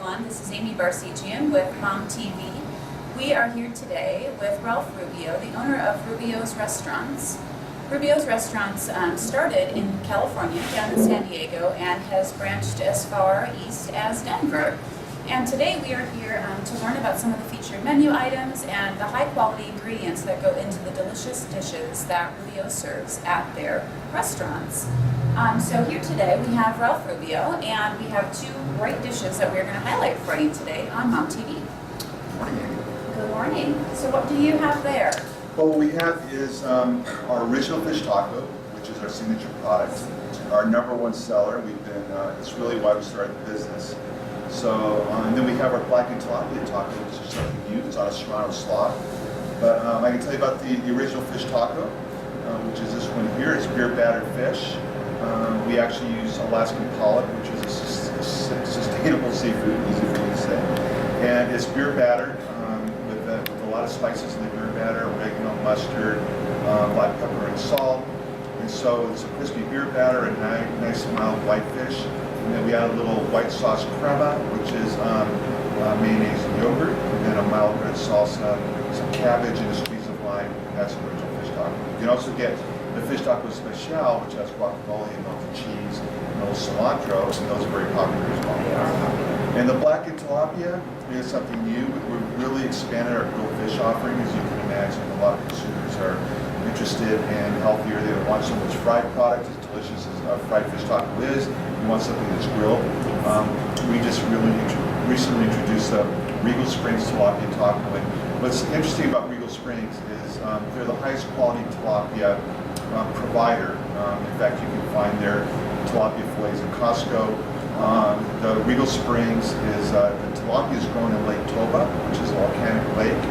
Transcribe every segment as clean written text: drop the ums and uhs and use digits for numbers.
everyone. This is Amy Barsegian with Mom TV. We are here today with Ralph Rubio, the owner of Rubio's Restaurants. Rubio's Restaurants started in California, down in San Diego, and has branched as far east as Denver. And today we are here to learn about some of the featured menu items and the high-quality ingredients that go into the delicious dishes that Rubio serves at their restaurants. So here today we have Ralph Rubio, and we have two great dishes that we're going to highlight for you today on Mom TV. Good morning. So what do you have there? Well, what we have is our original fish taco, which is our signature product, our #1 seller. It's really why we started the business. So, and then we have our Blackened Tilapia taco, which is something new. It's on a serrano slot. But I can tell you about the original fish taco, which is this one here. It's beer battered fish. We actually use Alaskan pollock, which is a sustainable seafood, easy for me to say. And it's beer battered with a lot of spices in the beer batter, oregano, mustard, black pepper, and salt. And so it's a crispy beer batter, a nice mild white fish. And then we add a little white sauce crema, which is mayonnaise and yogurt, and then a mild red salsa, some cabbage, and a squeeze of lime. That's an original fish taco. You can also get the fish taco special, which has guacamole and melted cheese and a little cilantro, and those are very popular as well. And the Blackened Tilapia is something new. We've really expanded our grilled fish offering. As you can imagine, a lot of consumers are interested in healthier. They don't want so much fried product, as delicious as a fried fish taco is. We want something that's grilled. We just really recently introduced the Regal Springs Tilapia taco. And what's interesting about Regal Springs is they're the highest quality tilapia provider. In fact, you can find their tilapia fillets in Costco. The Regal Springs is the tilapia is grown in Lake Toba, which is a volcanic lake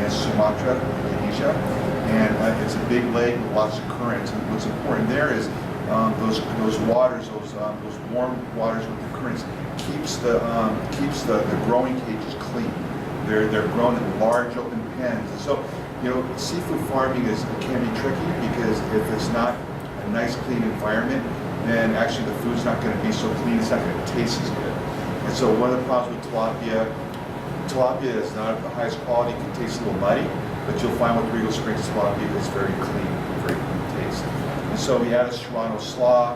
in Sumatra, Indonesia, and it's a big lake with lots of currents. And what's important there is those waters, those warm waters with the currents, keeps the growing cages clean. They're grown in large open pens, and so seafood farming can be tricky because if it's not a nice clean environment, then actually the food's not going to be so clean, it's not going to taste as good. And so one of the problems with tilapia is not of the highest quality, it can taste a little muddy, but you'll find with Regal Springs tilapia it's very clean taste. And so we add a serrano slaw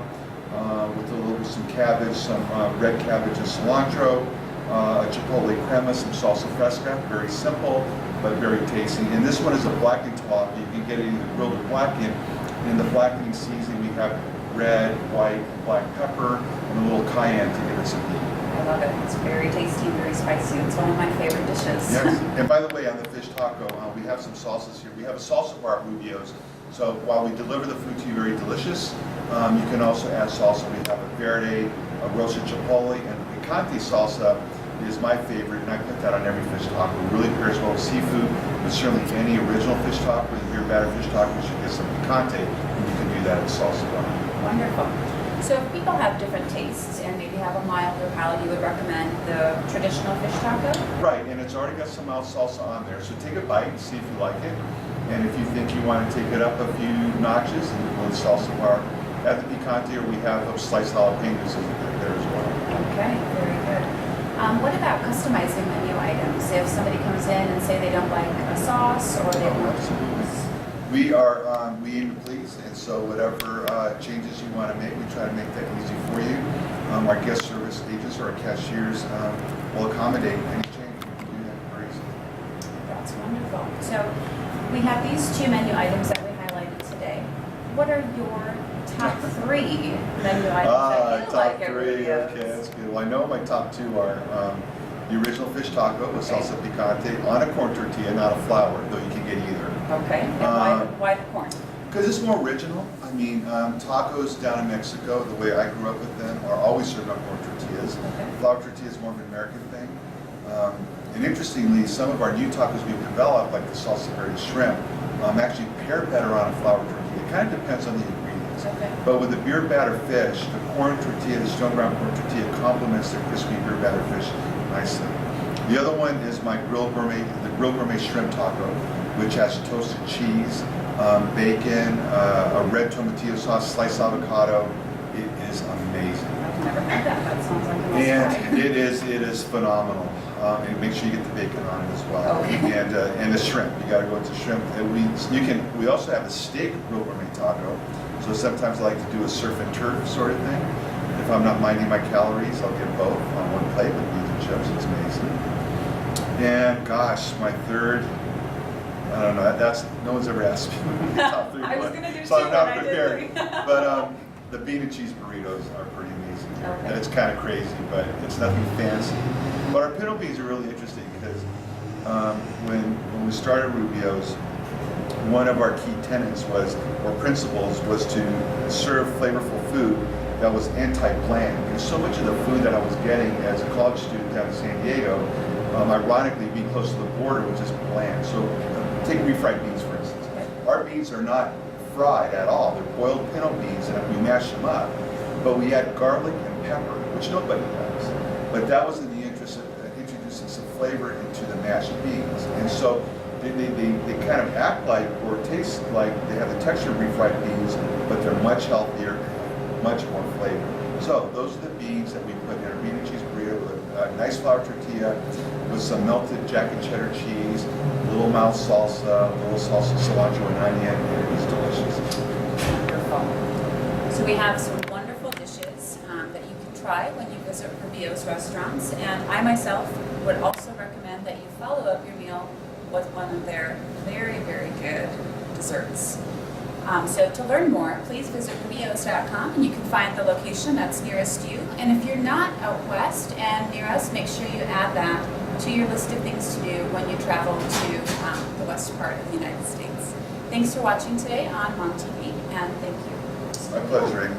with some cabbage, some red cabbage and cilantro, a chipotle crema, some salsa fresca, very simple but very tasty. And this one is a blackened tilapia. You can get it either grilled or blackened. In the blackening seasoning we have red, white, black pepper, and a little cayenne to give it some heat. I love it. It's very tasty and very spicy. It's one of my favorite dishes. Yes. And by the way, on the fish taco, we have some salsas here. We have a salsa bar at Rubio's. So while we deliver the food to you very delicious, you can also add salsa. We have a verde, a roasted chipotle, and the picante salsa is my favorite, and I put that on every fish taco. It really pairs well with seafood, but certainly any original fish taco, your battered fish taco, you should get some picante, and you can do that in salsa bar. Wonderful. So if people have different tastes and maybe have a milder palate, you would recommend the traditional fish taco? Right, and it's already got some mild salsa on there. So take a bite and see if you like it. And if you think you want to take it up a few notches, and we'll salsa bar at the picante, or we have sliced jalapenos there as well. Okay, very good. What about customizing menu items? If somebody comes in and say they don't like a sauce or they want we aim to please, and so whatever changes you want to make, we try to make that easy for you. Our guest service agents or our cashiers will accommodate any change. We can do that very easily. That's wonderful. So we have these two menu items that we highlighted today. What are your top 3 menu items that you like at Rubio's? Okay, that's good. Well, I know my top 2 are the original fish taco with salsa picante on a corn tortilla, not a flour, though you can get either. Okay, and why the corn? Because it's more original. I mean, tacos down in Mexico, the way I grew up with them, are always served on corn tortillas. Okay. Flour tortilla is more of an American thing. And interestingly, some of our new tacos we've developed, like the salsa verde shrimp, actually pair better on a flour tortilla. It kind of depends on the ingredients. Okay. But with the beer batter fish, the corn tortilla, the stone ground corn tortilla complements the crispy beer batter fish nicely. The other one is my the grilled gourmet shrimp taco, which has toasted cheese, bacon, a red tomatillo sauce, sliced avocado. It is amazing. I've never never had that. That sounds like a must And try. it is phenomenal. And make sure you get the bacon on it as well. Okay. And the shrimp. You got to go into shrimp. And we also have a steak real gourmet taco. So sometimes I like to do a surf and turf sort of thing. If I'm not minding my calories, I'll get both on one plate with beans and chips. It's amazing. And gosh, my third. I don't know. That's no one's ever asked me what my top three. I was gonna do so two, I'm not and I did prepared. three. But the bean and cheese burritos are pretty amazing. Okay. And it's kind of crazy, but it's nothing fancy. But our pinto beans are really interesting because when we started Rubio's, one of our key tenets was, or principles, was to serve flavorful food that was anti-bland. Because so much of the food that I was getting as a college student down in San Diego, ironically being close to the border, was just bland. So take refried beans, for instance. Our beans are not fried at all. They're boiled pinto beans, and we mash them up. But we add garlic and pepper, which nobody does. But that was in the interest of introducing some flavor into the mashed beans. And so they kind of act like, or taste like, they have the texture of refried beans, but they're much healthier, much more flavor. So those are the beans that we put in our bean and cheese burrito with a nice flour tortilla, with some melted jack and cheddar cheese, a little mild salsa, a little salsa, cilantro, and onion, and it is delicious. Wonderful. So we have some wonderful dishes that you can try when you visit Rubio's restaurants. And I myself would also recommend that you follow up your meal with one of their very, very good desserts. So to learn more, please visit rubios.com and you can find the location that's nearest you. And if you're not out west and near us, make sure you add that to your list of things to do when you travel to the west part of the United States. Thanks for watching today on Mom TV, and thank you. My pleasure, Amy.